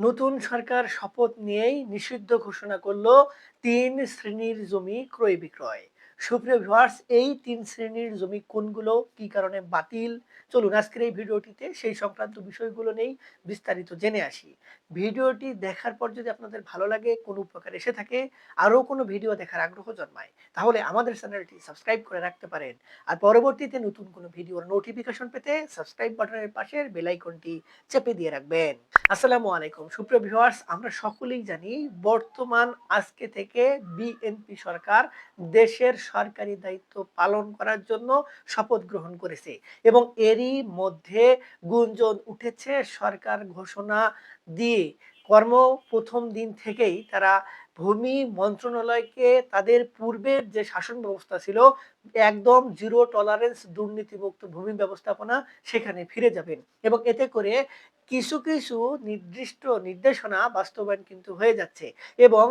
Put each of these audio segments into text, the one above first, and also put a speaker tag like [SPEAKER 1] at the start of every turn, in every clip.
[SPEAKER 1] নতুন সরকার শপথ নিয়েই নিষিদ্ধ ঘোষণা করল ৩ শ্রেণীর জমি ক্রয় বিক্রয়। সুপ্রিয় ভিউয়ার্স, এই ৩ শ্রেণীর জমি কোনগুলো, কি কারণে বাতিল, চলুন আজকের এই ভিডিওটিতে সেই সংক্রান্ত বিষয়গুলো নিয়েই বিস্তারিত জেনে আসি। ভিডিওটি দেখার পর যদি আপনাদের ভালো লাগে, কোনো উপকার এসে থাকে, আরও কোনো ভিডিও দেখার আগ্রহ জন্মায়, তাহলে আমাদের চ্যানেলটি সাবস্ক্রাইব করে রাখতে পারেন। আর পরবর্তীতে নতুন কোনো ভিডিওর নোটিফিকেশন পেতে সাবস্ক্রাইব বাটনের পাশের বেল আইকনটি চেপে দিয়ে রাখবেন। আসসালামু আলাইকুম সুপ্রিয় ভিউয়ার্স, আমরা সকলেই জানি বর্তমান আজকে থেকে বিএনপি সরকার দেশের সরকারি দায়িত্ব পালন করার জন্য শপথ গ্রহণ করেছে এবং এরই মধ্যে গুঞ্জন উঠেছে সরকার ঘোষণা দিয়ে কর্ম প্রথম দিন থেকেই তারা ভূমি মন্ত্রণালয়কে তাদের পূর্বের যে শাসন ব্যবস্থা ছিল, একদম জিরো টলারেন্স দুর্নীতিমুক্ত ভূমি ব্যবস্থাপনা, সেখানে ফিরে যাবেন এবং এতে করে কিছু কিছু নির্দিষ্ট নির্দেশনা বাস্তবায়ন কিন্তু হয়ে যাচ্ছে এবং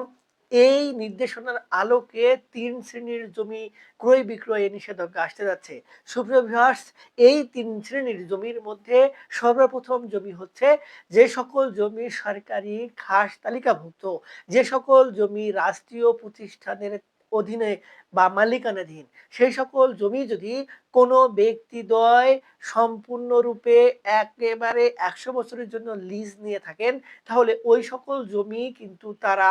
[SPEAKER 1] এই নির্দেশনার আলোকে ৩ শ্রেণীর জমি ক্রয় বিক্রয়ে নিষেধাজ্ঞা আসতে যাচ্ছে। সুপ্রিয় ভিউয়ার্স, এই ৩ শ্রেণীর জমির মধ্যে সর্বপ্রথম জমি হচ্ছে যে সকল জমি সরকারি খাস তালিকাভুক্ত, যে সকল জমি রাষ্ট্রীয় প্রতিষ্ঠানের অধীনে বা মালিকানাধীন, সেই সকল জমি যদি কোনো ব্যক্তিদ্বয় সম্পূর্ণরূপে একেবারে ১০০ বছরের জন্য লিজ নিয়ে থাকেন, তাহলে ওই সকল জমি কিন্তু তারা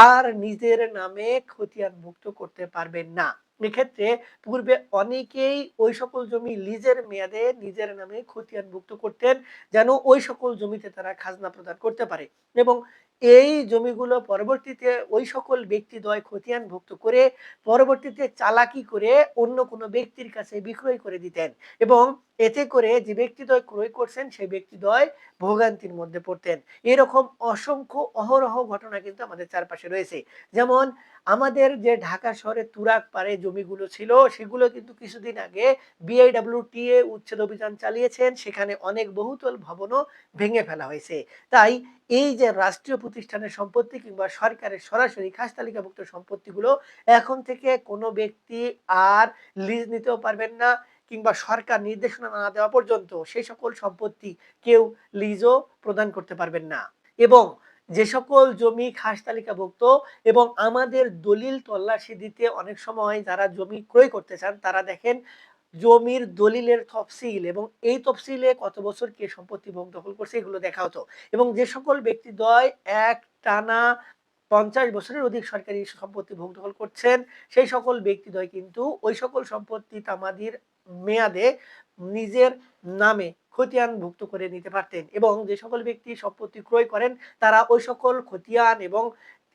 [SPEAKER 1] আর নিজের নামে খতিয়ানভুক্ত করতে পারবেন না। এক্ষেত্রে পূর্বে অনেকেই ওই সকল জমি লিজের মেয়াদে নিজের নামে খতিয়ানভুক্ত করতেন, যেন ওই সকল জমিতে তারা খাজনা প্রদান করতে পারে এবং এই জমিগুলো পরবর্তীতে ওই সকল ব্যক্তিদ্বয় খতিয়ানভুক্ত করে পরবর্তীতে চালাকি করে অন্য কোনো ব্যক্তির কাছে বিক্রয় করে দিতেন এবং এতে করে যে ব্যক্তিদ্বয় ক্রয় করছেন সেই ব্যক্তিদ্বয় ভোগান্তির মধ্যে পড়তেন। এরকম অসংখ্য অহরহ ঘটনা কিন্তু আমাদের চারপাশে রয়েছে। যেমন আমাদের যে ঢাকা শহরের তুরাগ পাড়ে জমিগুলো ছিল, সেগুলো কিন্তু কিছুদিন আগে বিআইডব্লিউটিএ উচ্ছেদ অভিযান চালিয়েছেন, সেখানে অনেক বহুতল ভবনও ভেঙে ফেলা হয়েছে। তাই এই যে রাষ্ট্রীয় প্রতিষ্ঠানের সম্পত্তি কিংবা সরকারের সরাসরি খাস তালিকাভুক্ত সম্পত্তিগুলো এখন থেকে কোনো ব্যক্তি আর লিজ নিতেও পারবেন না কিংবা সরকার নির্দেশনা না দেওয়া পর্যন্ত সেই সকল সম্পত্তি কেউ লিজও প্রদান করতে পারবেন না। এবং যে সকল জমি খাস তালিকাভুক্ত এবং আমাদের দলিল তল্লাশি দিতে অনেক সময় যারা জমি ক্রয় করতে চান, তারা দেখেন জমির দলিলের তফসিল এবং এই তফসিলে কত বছর কে সম্পত্তি ভোগ দখল করছে এগুলো দেখা হতো এবং যে সকল ব্যক্তিদ্বয় একটানা ৫০ বছরের অধিক সরকারি সম্পত্তি ভোগ দখল করছেন, সেই সকল ব্যক্তিদ্বয় কিন্তু ওই সকল সম্পত্তি তামাদির মেয়াদে নিজের নামে খতিয়ানভুক্ত করে নিতে পারতেন এবং যে সকল ব্যক্তি সম্পত্তি ক্রয় করেন, তারা ওই সকল খতিয়ান এবং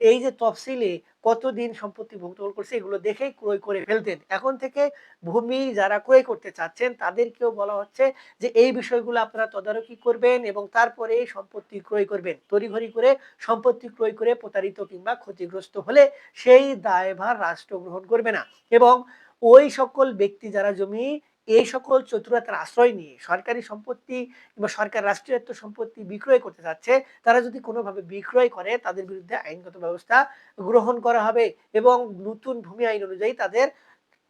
[SPEAKER 1] এই যে তফসিলে কতদিন সম্পত্তি ভোগ দখল করছে এগুলো দেখেই ক্রয় করে ফেলতেন। এখন থেকে ভূমি যারা ক্রয় করতে চাচ্ছেন তাদেরকেও বলা হচ্ছে যে এই বিষয়গুলো আপনারা তদারকি করবেন এবং তারপরে সম্পত্তি ক্রয় করবেন। তড়িঘড়ি করে সম্পত্তি ক্রয় করে প্রতারিত কিংবা ক্ষতিগ্রস্ত হলে সেই দায়ভার রাষ্ট্র গ্রহণ করবে না এবং ওই সকল ব্যক্তি যারা জমি এই সকল চতুরতার আশ্রয় নিয়ে সরকারি সম্পত্তি কিংবা সরকার রাষ্ট্রায়ত্ত সম্পত্তি বিক্রয় করতে চাচ্ছে, তারা যদি কোনোভাবে বিক্রয় করে তাদের বিরুদ্ধে আইনগত ব্যবস্থা গ্রহণ করা হবে এবং নতুন ভূমি আইন অনুযায়ী তাদের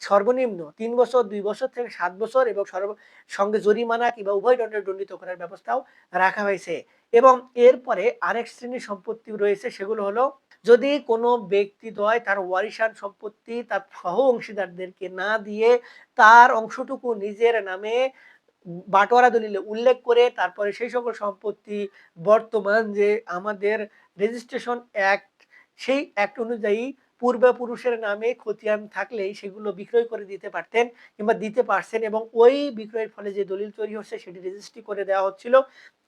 [SPEAKER 1] সর্বনিম্ন ৩ বছর, ২ বছর থেকে ৭ বছর এবং সঙ্গে জরিমানা কিংবা উভয় দণ্ডে দণ্ডিত করার ব্যবস্থাও রাখা হয়েছে। এবং এরপরে আরেক শ্রেণীর সম্পত্তি রয়েছে, সেগুলো হলো যদি কোনো ব্যক্তিদ্বয় তার ওয়ারিশান সম্পত্তি তার সহ অংশীদারদেরকে না দিয়ে তার অংশটুকু নিজের নামে বাটোয়ারা দলিলে উল্লেখ করে তারপরে সেই সকল সম্পত্তি বর্তমান যে আমাদের রেজিস্ট্রেশন অ্যাক্ট, সেই অ্যাক্ট অনুযায়ী পূর্বপুরুষের নামে খতিয়ান থাকলেই সেগুলো বিক্রয় করে দিতে পারতেন কিংবা দিতে পারছেন এবং ওই বিক্রয়ের ফলে যে দলিল তৈরি হচ্ছে সেটি রেজিস্ট্রি করে দেওয়া হচ্ছিল।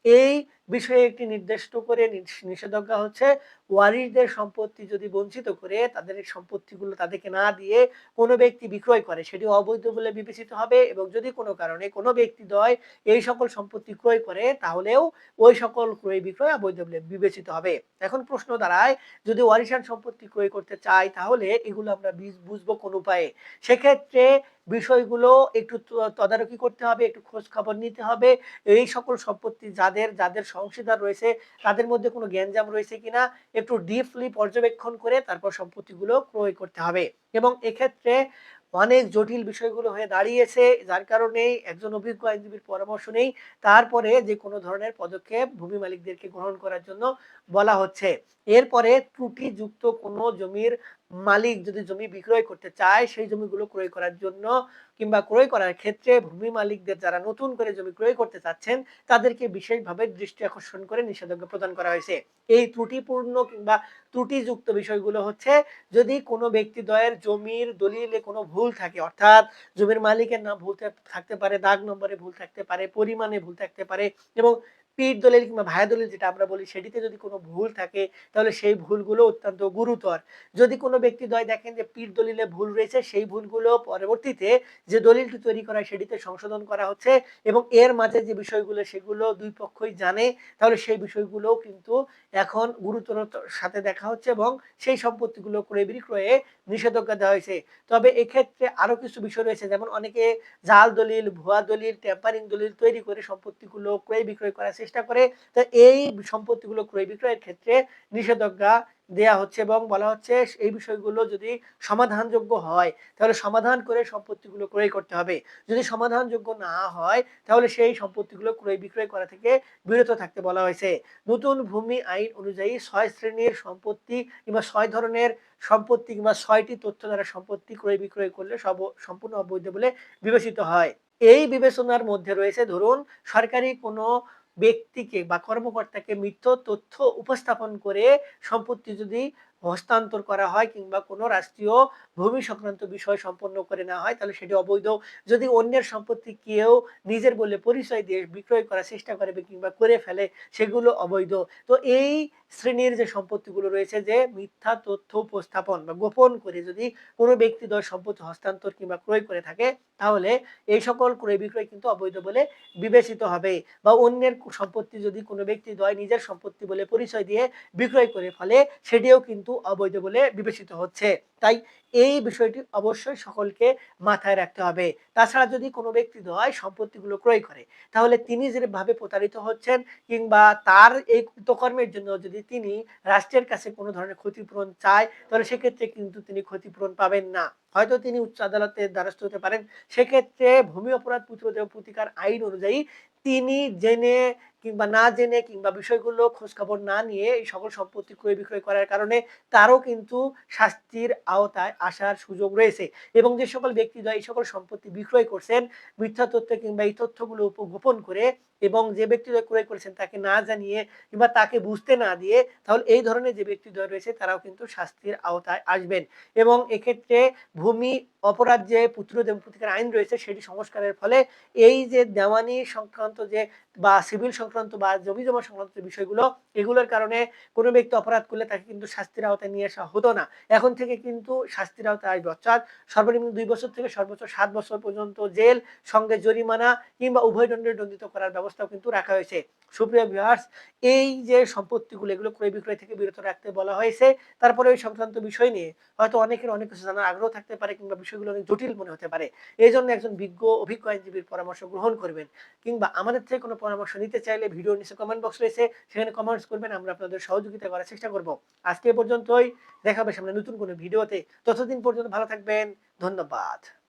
[SPEAKER 1] এই বিষয়ে একটি নির্দিষ্ট করে নিষেধাজ্ঞা হচ্ছে ওয়ারিশদের সম্পত্তি যদি বঞ্চিত করে তাদের সম্পত্তিগুলো তাদেরকে না দিয়ে কোনো ব্যক্তি বিক্রয় করে, সেটি অবৈধ বলে বিবেচিত হবে এবং যদি কোনো কারণে কোনো ব্যক্তিদ্বয় এই সকল সম্পত্তি ক্রয় করে তাহলেও ওই সকল ক্রয় বিক্রয় অবৈধ বলে বিবেচিত হবে। এখন প্রশ্ন দাঁড়ায়, যদি ওয়ারিশান সম্পত্তি ক্রয় করতে চাই তাহলে এগুলো আমরা বুঝবো কোন উপায়ে? সেক্ষেত্রে বিষয়গুলো একটু তদারকি করতে হবে, একটু খোঁজ খবর নিতে হবে। এই সকল সম্পত্তি যাদের অংশীদার রয়েছে তাদের মধ্যে কোনো গ্যাঞ্জাম রয়েছে কিনা একটু ডিপলি পর্যবেক্ষণ করে তারপর সম্পত্তিগুলো ক্রয় করতে হবে এবং এক্ষেত্রে অনেক জটিল বিষয়গুলো হয়ে দাঁড়িয়েছে। যার কারণেই একজন অভিজ্ঞ আইনজীবীর পরামর্শ নেই। তারপরে যে কোনো ধরনের পদক্ষেপ ভূমি মালিকদেরকে গ্রহণ করার জন্য বলা হচ্ছে। এরপরে ত্রুটিযুক্ত কোনো জমির মালিক যদি জমি বিক্রয় করতে চায়, সেই জমিগুলো ক্রয় করার জন্য কিংবা ক্রয় করার ক্ষেত্রে ভূমি মালিকদের যারা নতুন করে জমি ক্রয় করতে চাচ্ছেন, তাদেরকে বিশেষভাবে দৃষ্টি আকর্ষণ করে নিষেধাজ্ঞা প্রদান করা হয়েছে। এই ত্রুটিপূর্ণ কিংবা ত্রুটিযুক্ত বিষয়গুলো হচ্ছে, যদি কোনো ব্যক্তিদ্বয়ের জমির দলিলে কোনো ভুল থাকে, অর্থাৎ জমির মালিকের নাম ভুল থাকতে পারে, দাগ নম্বরে ভুল থাকতে পারে, পরিমাণে ভুল থাকতে পারে এবং পিঠ দলিল কিংবা ভায়া দলিল যেটা আমরা বলি সেটিতে যদি কোনো ভুল থাকে, তাহলে সেই ভুলগুলো অত্যন্ত গুরুতর। যদি কোনো ব্যক্তিদ্বয় দেখেন যে পিঠ দলিলে ভুল রয়েছে, সেই ভুলগুলো পরবর্তীতে যে দলিলটি তৈরি করা হয় সেটিতে সংশোধন করা হচ্ছে এবং এর মাঝে যে বিষয়গুলো সেগুলো দুই পক্ষই জানে, তাহলে সেই বিষয়গুলোও কিন্তু এখন গুরুতরতার সাথে দেখা হচ্ছে এবং সেই সম্পত্তিগুলো ক্রয় বিক্রয়ে নিষেধাজ্ঞা দেওয়া হয়েছে। তবে এক্ষেত্রে আরো কিছু বিষয় রয়েছে, যেমন অনেকে জাল দলিল, ভুয়া দলিল, ট্যাম্পারিং দলিল তৈরি করে সম্পত্তিগুলো ক্রয় বিক্রয় করার চেষ্টা করে। তো এই সম্পত্তিগুলো ক্রয় বিক্রয়ের ক্ষেত্রে নিষেধাজ্ঞা দেয়া হচ্ছে এবং বলা হচ্ছে এই বিষয়গুলো যদি সমাধানযোগ্য হয়, তাহলে সমাধান করে সম্পত্তিগুলো ক্রয় করতে হবে। যদি সমাধানযোগ্য না হয়, তাহলে সেই সম্পত্তিগুলো ক্রয় বিক্রয় করা থেকে বিরত থাকতে বলা হয়েছে। নতুন ভূমি আইন অনুযায়ী ৬ শ্রেণীর সম্পত্তি কিংবা ৬ ধরনের সম্পত্তি কিংবা ৬টি তথ্য দ্বারা সম্পত্তি ক্রয় বিক্রয় করলে সম্পূর্ণ অবৈধ বলে বিবেচিত হয়। এই বিবেচনার মধ্যে রয়েছে, ধরুন সরকারি কোনো ব্যক্তিকে বা কর্মকর্তাকে মিথ্যা তথ্য উপস্থাপন করে সম্পত্তি যদি হস্তান্তর করা হয় কিংবা কোনো রাষ্ট্রীয় ভূমি সংক্রান্ত বিষয় সম্পন্ন করে নেওয়া হয়, তাহলে সেটি অবৈধ। যদি অন্যের সম্পত্তি কেউ নিজের বলে পরিচয় দিয়ে বিক্রয় করার চেষ্টা করে কিংবা করে ফেলে, সেগুলো অবৈধ। তো এই শ্রেণীর যে সম্পত্তিগুলো রয়েছে, যে মিথ্যা তথ্য উপস্থাপন বা গোপন করে যদি কোনো ব্যক্তিদ্বয় সম্পত্তি হস্তান্তর কিংবা ক্রয় করে থাকে, তাহলে এই সকল ক্রয় বিক্রয় কিন্তু অবৈধ বলে বিবেচিত হবে। বা অন্যের সম্পত্তি যদি কোনো ব্যক্তিদ্বয় নিজের সম্পত্তি বলে পরিচয় দিয়ে বিক্রয় করে ফেলে, সেটিও কিন্তু অবৈধ বলে বিবেচিত হচ্ছে। তাই এই বিষয়টি অবশ্যই সকলকে মাথায় রাখতে হবে। তাছাড়া যদি কোনো ব্যক্তিদ্বয় সম্পত্তিগুলো ক্রয় করে, তাহলে তিনি যেভাবে প্রতারিত হচ্ছেন কিংবা তার এই কৃতকর্মের জন্য যদি তিনি রাষ্ট্রের কাছে কোনো ধরনের ক্ষতিপূরণ চায়, তাহলে সেক্ষেত্রে কিন্তু তিনি ক্ষতিপূরণ পাবেন না। হয়তো তিনি উচ্চ আদালতের দ্বারস্থ হতে পারেন। সেক্ষেত্রে ভূমি অপরাধ প্রতিকার আইন অনুযায়ী তিনি জেনে কিংবা না জেনে কিংবা বিষয়গুলো খোঁজখবর না নিয়ে এই সকল সম্পত্তি ক্রয় বিক্রয় করার কারণে তারও কিন্তু শাস্তির আওতায় আসার সুযোগ রয়েছে। এবং যে সকল ব্যক্তিদ্বয় এই সকল সম্পত্তি বিক্রয় করছেন মিথ্যা তথ্য কিংবা এই তথ্যগুলো গোপন করে, এবং যে ব্যক্তিদ্বয় ক্রয় করেছেন তাকে না জানিয়ে কিংবা তাকে বুঝতে না দিয়ে, তাহলে এই ধরনের যে ব্যক্তিদ্বয় রয়েছে তারাও কিন্তু শাস্তির আওতায় আসবেন। এবং এক্ষেত্রে ভূমি অপরাধ যে প্রতিকার আইন রয়েছে সেটি সংস্কারের ফলে এই যে দেওয়ানি সংক্রান্ত যে বা সিভিল সংক্রান্ত বা জমি জমা সংক্রান্ত বিষয়গুলো, এগুলোর কারণে কোনো ব্যক্তি অপরাধ করলে তাকে কিন্তু শাস্তির আওতায় নিয়ে আসা হতো না। এখন থেকে কিন্তু শাস্তির আওতায় আসবে, অর্থাৎ সর্বনিম্ন ২ বছর থেকে সর্বোচ্চ ৭ বছর পর্যন্ত জেল, সঙ্গে জরিমানা কিংবা উভয় দণ্ডে দণ্ডিত করার ব্যবস্থাও কিন্তু রাখা হয়েছে। সুপ্রিয় ভিউয়ার্স, এই যে সম্পত্তিগুলো এগুলো ক্রয় বিক্রয় থেকে বিরত রাখতে বলা হয়েছে। তারপরে ওই সংক্রান্ত বিষয় নিয়ে হয়তো অনেকের অনেক কিছু জানার আগ্রহ থাকতে পারে কিংবা বিষয়গুলো অনেক জটিল মনে হতে পারে। এজন্য একজন অভিজ্ঞ আইনজীবীর পরামর্শ গ্রহণ করবেন। কিংবা আমাদের থেকে কোনো পরামর্শ নিতে চাইলে ভিডিওর নিচে কমেন্ট বক্স রয়েছে, সেখানে কমেন্টস করবেন, আমরা আপনাদের সহযোগিতা করার চেষ্টা করব। আজকে এ পর্যন্তই, দেখা হবে সামনে নতুন কোনো ভিডিওতে। ততদিন পর্যন্ত ভালো থাকবেন। ধন্যবাদ।